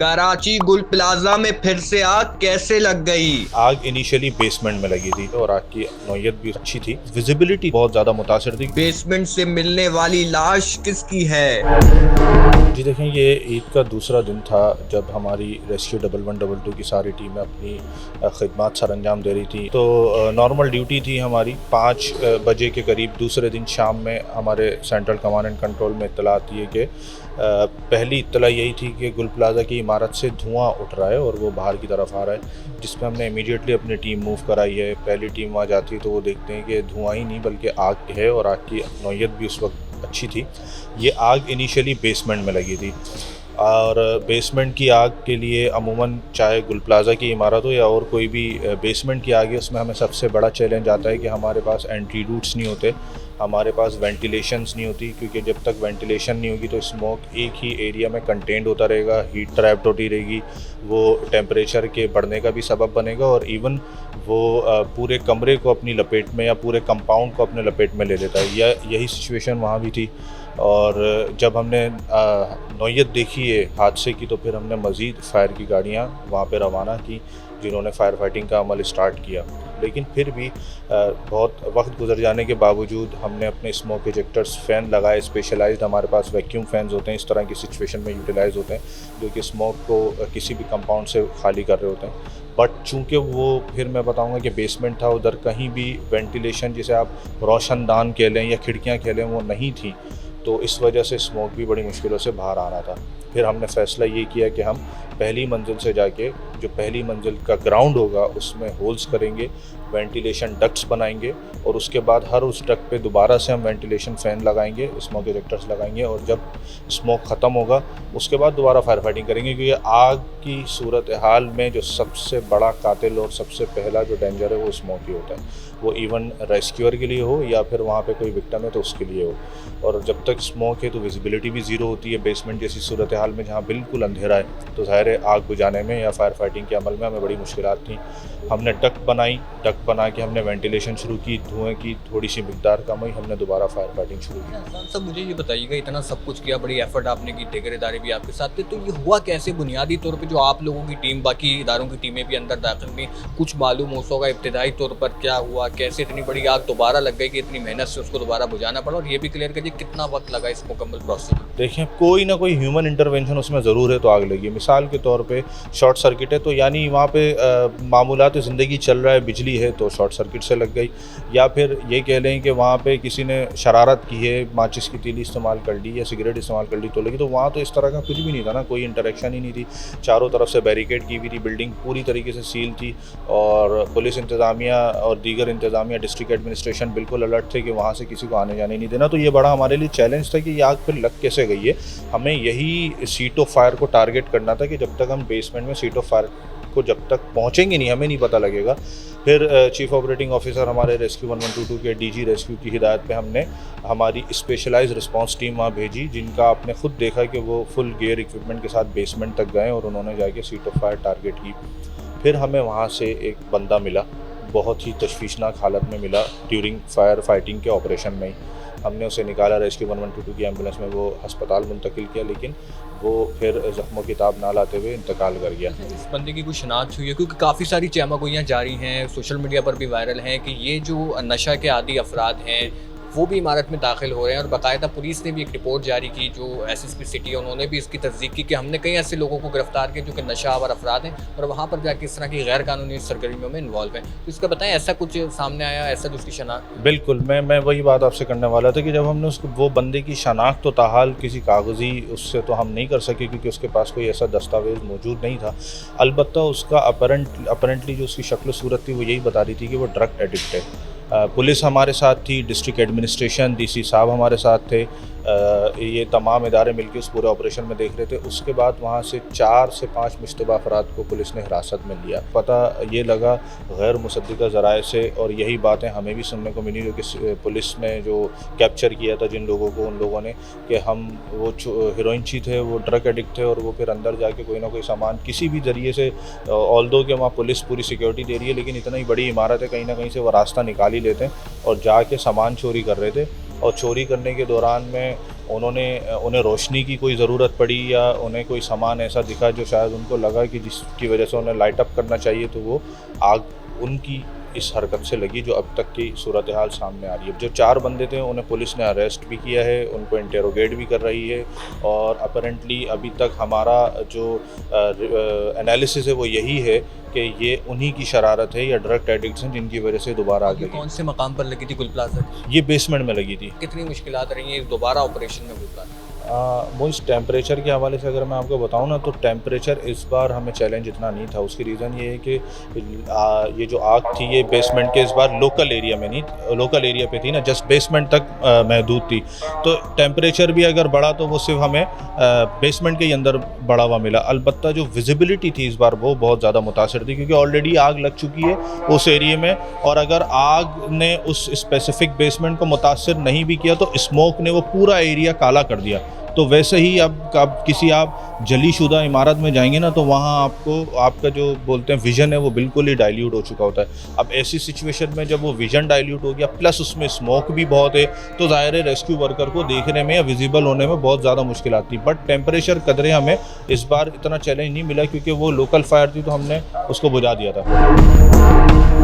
कराची गुल प्लाजा में फिर से आग कैसे लग गई? आग इनिशियली बेसमेंट में लगी थी और आग की नौयत भी अच्छी थी। विजिबिलिटी बहुत ज़्यादा मुतासिर थी। बेसमेंट से मिलने वाली लाश किसकी है? जी देखें, ये ईद का दूसरा दिन था जब हमारी रेस्क्यू 1112 की सारी टीमें अपनी खिदमत सर अंजाम दे रही थी। तो नॉर्मल ड्यूटी थी हमारी 5 बजे के करीब दूसरे दिन शाम में हमारे सेंट्रल कमांड एंड कंट्रोल में इत्तला आती है कि पहली इत्तला यही थी कि गुल प्लाजा की इमारत से धुआं उठ रहा है और वो बाहर की तरफ आ रहा है, जिसमें हमने इमीडिएटली अपनी टीम मूव कराई है। पहली टीम वहाँ जाती है तो वो देखते हैं कि धुआं ही नहीं बल्कि आग है और आग की नौयत भी उस वक्त अच्छी थी। ये आग इनिशियली बेसमेंट में लगी थी और बेसमेंट की आग के लिए अमूमन चाहे गुल प्लाजा की इमारत हो या और कोई भी बेसमेंट की आग है, उसमें हमें सबसे बड़ा चैलेंज आता है कि हमारे पास एंट्री रूट्स नहीं होते, हमारे पास वेंटिलेशंस नहीं होती, क्योंकि जब तक वेंटिलेशन नहीं होगी तो स्मोक एक ही एरिया में कंटेंड होता रहेगा, हीट ट्रैप्ड होती रहेगी, वो टेम्परेचर के बढ़ने का भी सबब बनेगा और इवन वो पूरे कमरे को अपनी लपेट में या पूरे कंपाउंड को अपने लपेट में ले लेता है। यही सिचुएशन वहाँ भी थी। और जब हमने नौयत देखी है हादसे की तो फिर हमने मज़ीद फायर की गाड़ियाँ वहाँ पे रवाना की, जिन्होंने फायर फाइटिंग का अमल स्टार्ट किया। लेकिन फिर भी बहुत वक्त गुजर जाने के बावजूद हमने अपने स्मोक इजेक्टर्स फ़ैन लगाए। स्पेशलाइज्ड हमारे पास वैक्यूम फ़ैन्स होते हैं, इस तरह की सिचुएशन में यूटिलाइज़ होते हैं, जो कि स्मोक को किसी भी कंपाउंड से खाली कर रहे होते हैं। बट चूँकि वो फिर मैं बताऊँगा कि बेसमेंट था, उधर कहीं भी वेंटिलेशन जिसे आप रोशनदान कह लें या खिड़कियाँ कह लें वो नहीं थी, तो इस वजह से स्मोक भी बड़ी मुश्किलों से बाहर आ रहा था। फिर हमने फ़ैसला ये किया कि हम पहली मंजिल से जाके जो पहली मंजिल का ग्राउंड होगा उसमें होल्स करेंगे, वेंटिलेशन डक्ट्स बनाएंगे और उसके बाद हर उस डक्ट पे दोबारा से हम वेंटिलेशन फ़ैन लगाएंगे, स्मोक इजेक्टर्स लगाएंगे और जब स्मोक ख़त्म होगा उसके बाद दोबारा फायर फाइटिंग करेंगे, क्योंकि आग की सूरत हाल में जो सबसे बड़ा कातिल और सबसे पहला जो डेंजर है वो स्मोक ही होता है। वो इवन रेस्क्यूअर के लिए हो या फिर वहाँ पे कोई विक्टिम है तो उसके लिए हो। और जब तक स्मोक है तो विजिबिलिटी भी ज़ीरो होती है। बेसमेंट जैसी सूरत हाल में जहाँ बिल्कुल अंधेरा है तो ज़ाहिर है आग बुझाने में या फायर फाइटिंग के अमल में हमें बड़ी मुश्किलात थी। हमने डक्ट बना के हमने वेंटिलेशन शुरू की, धुएँ की थोड़ी सी मिकदार कम हुई, हमने दोबारा फायर फाइटिंग शुरू की। एहसान साहब, मुझे ये बताइएगा, इतना सब कुछ किया, बड़ी एफर्ट आपने की, ठेकेदारी भी आपके साथ थे, तो ये हुआ कैसे? बुनियादी तौर पे जो आप लोगों की टीम, बाकी इदारों की टीमें भी अंदर दाखिल हुई, कुछ मालूम हो होगा इब्तदाई तौर पर क्या हुआ, कैसे इतनी बड़ी आग दोबारा लग गई कि इतनी मेहनत से उसको दोबारा बुझाना पड़ा, और ये भी क्लियर करिए कितना वक्त लगा इस मुकम्मल प्रोसेस में? देखें, कोई ना कोई ह्यूमन इंटरवेंशन उसमें ज़रूर है तो आग लगी। मिसाल के तौर पे शॉर्ट सर्किट है तो यानी वहाँ पे मामूलात ज़िंदगी चल रहा है, बिजली है तो शॉर्ट सर्किट से लग गई, या फिर ये कह लें कि वहाँ पे किसी ने शरारत की है, माचिस की तीली इस्तेमाल कर ली या सिगरेट इस्तेमाल कर ली तो लगी। तो वहाँ तो इस तरह का कुछ भी नहीं था ना, कोई इंटरेक्शन ही नहीं थी। चारों तरफ से बैरिकेड की हुई थी, बिल्डिंग पूरी तरीके से सील थी और पुलिस इंतज़ामिया और दीगर इंतज़ामिया, डिस्ट्रिक्ट एडमिनिस्ट्रेशन बिल्कुल अलर्ट थे कि वहाँ से किसी को आने जाने नहीं देना। तो ये बड़ा हमारे लिए चैलेंज था कि ये आग फिर लग कैसे गई है। हमें यही सीट ऑफ फायर को टारगेट करना था कि जब तक हम बेसमेंट में सीट ऑफ फायर को जब तक पहुंचेंगे नहीं, हमें नहीं पता लगेगा। फिर चीफ ऑपरेटिंग ऑफिसर हमारे रेस्क्यू 1122 के डीजी रेस्क्यू की हिदायत पे हमने हमारी स्पेशलाइज्ड रिस्पांस टीम वहाँ भेजी, जिनका आपने खुद देखा कि वो फुल गियर इक्विपमेंट के साथ बेसमेंट तक गए और उन्होंने जाके सीट ऑफ फायर टारगेट की। फिर हमें वहाँ से एक बंदा मिला, बहुत ही तशवीशनाक हालत में मिला, ड्यूरिंग फायर फाइटिंग के ऑपरेशन में ही हमने उसे निकाला, रेस्क्यू 1122 की एम्बुलेंस में वो अस्पताल मुंतकिल किया, लेकिन वो फिर ज़ख्मों की ताब ना लाते हुए इंतकाल कर गया। इस बंदे की कुछ शनाख्त हुई है? क्योंकि काफ़ी सारी चहमागोइयाँ जारी हैं, सोशल मीडिया पर भी वायरल हैं कि ये जो नशा के आदी अफराद हैं वो भी इमारत में दाखिल हो रहे हैं, और बाकायदा पुलिस ने भी एक रिपोर्ट जारी की, जो एसएसपी सिटी है उन्होंने भी इसकी तस्दीक की कि हमने कई ऐसे लोगों को गिरफ्तार किया जो कि नशा आवर अफराद हैं और वहाँ पर जाके इस तरह की गैर कानूनी सरगर्मियों में इन्वॉल्व हैं। तो इसका बताएं, ऐसा कुछ सामने आया, ऐसा जो उसकी शनाख्त? बिल्कुल, मैं वही बात आपसे करने वाला था कि जब हमने उसको वो बंदे की शनाख्त तो ताहाल किसी कागज़ी उससे तो हम नहीं कर सके क्योंकि उसके पास कोई ऐसा दस्तावेज़ मौजूद नहीं था। अलबत्ता उसका अपरेंटली जो उसकी शक्ल सूरत थी वो यही बता रही थी कि वो ड्रग एडिक्ट है। पुलिस हमारे साथ थी, डिस्ट्रिक्ट एडमिनिस्ट्रेशन, डीसी साहब हमारे साथ थे, ये तमाम इदारे मिलकर उस पूरे ऑपरेशन में देख रहे थे। उसके बाद वहाँ से 4 से 5 मुश्तबा अफराद को पुलिस ने हिरासत में लिया। पता ये लगा गैर मुसद्दिक़ा ज़राए से, और यही बातें हमें भी सुनने को मिली जो कि पुलिस ने जो कैप्चर किया था जिन लोगों को, उन लोगों ने, कि हम वो हीरोइनची थे, वो ड्रग एडिक्ट थे और वो फिर अंदर जाके कोई ना कोई सामान किसी भी ज़रिए से, ऑल्दो कि वहाँ पुलिस पूरी सिक्योरिटी दे रही है लेकिन इतना ही बड़ी इमारत है, कहीं ना कहीं से वो रास्ता निकाल ही लेते हैं और जाके सामान चोरी कर रहे थे। और चोरी करने के दौरान में उन्हें रोशनी की कोई ज़रूरत पड़ी या उन्हें कोई सामान ऐसा दिखा जो शायद उनको लगा कि जिसकी वजह से उन्हें लाइट अप करना चाहिए, तो वो आग उनकी इस हरकत से लगी, जो अब तक की सूरत हाल सामने आ रही है। जो 4 बंदे थे उन्हें पुलिस ने अरेस्ट भी किया है, उनको इंटेरोगेट भी कर रही है और अपेरेंटली अभी तक हमारा जो एनालिसिस है वो यही है कि ये उन्हीं की शरारत है या ड्रग एडिक्ट्स हैं जिनकी वजह से दोबारा आग ये लगी। कौन से मकाम पर लगी थी गुल प्लाजा की? ये बेसमेंट में लगी थी। कितनी मुश्किलात रही हैं दोबारा ऑपरेशन में गुल प्लाजा? वो इस टेम्परेचर के हवाले से अगर मैं आपको बताऊं ना, तो टेम्परेचर इस बार हमें चैलेंज इतना नहीं था। उसकी रीज़न ये है कि ये जो आग थी ये बेसमेंट के इस बार लोकल एरिया में नहीं, लोकल एरिया पे थी ना, जस्ट बेसमेंट तक महदूद थी। तो टेम्परेचर भी अगर बढ़ा तो वो सिर्फ हमें बेसमेंट के ही अंदर बढ़ा हुआ मिला। अलबत्ता जो विजिबिलिटी थी इस बार वो बहुत ज़्यादा मुतासर थी, क्योंकि ऑलरेडी आग लग चुकी है उस एरिया में, और अगर आग ने उस स्पेसिफिक बेसमेंट को मुतासर नहीं भी किया तो स्मोक ने वो पूरा एरिया काला कर दिया। तो वैसे ही अब किसी आप जलीशुदा इमारत में जाएंगे ना, तो वहाँ आपका जो बोलते हैं विज़न है वो बिल्कुल ही डाइल्यूट हो चुका होता है। अब ऐसी सिचुएशन में जब वो विज़न डाइल्यूट हो गया प्लस उसमें स्मोक भी बहुत है, तो ज़ाहिर है रेस्क्यू वर्कर को देखने में या विजिबल होने में बहुत ज़्यादा मुश्किल आती। बट टेम्परेचर कदरे हमें इस बार इतना चैलेंज नहीं मिला, क्योंकि वो लोकल फायर थी तो हमने उसको बुझा दिया था।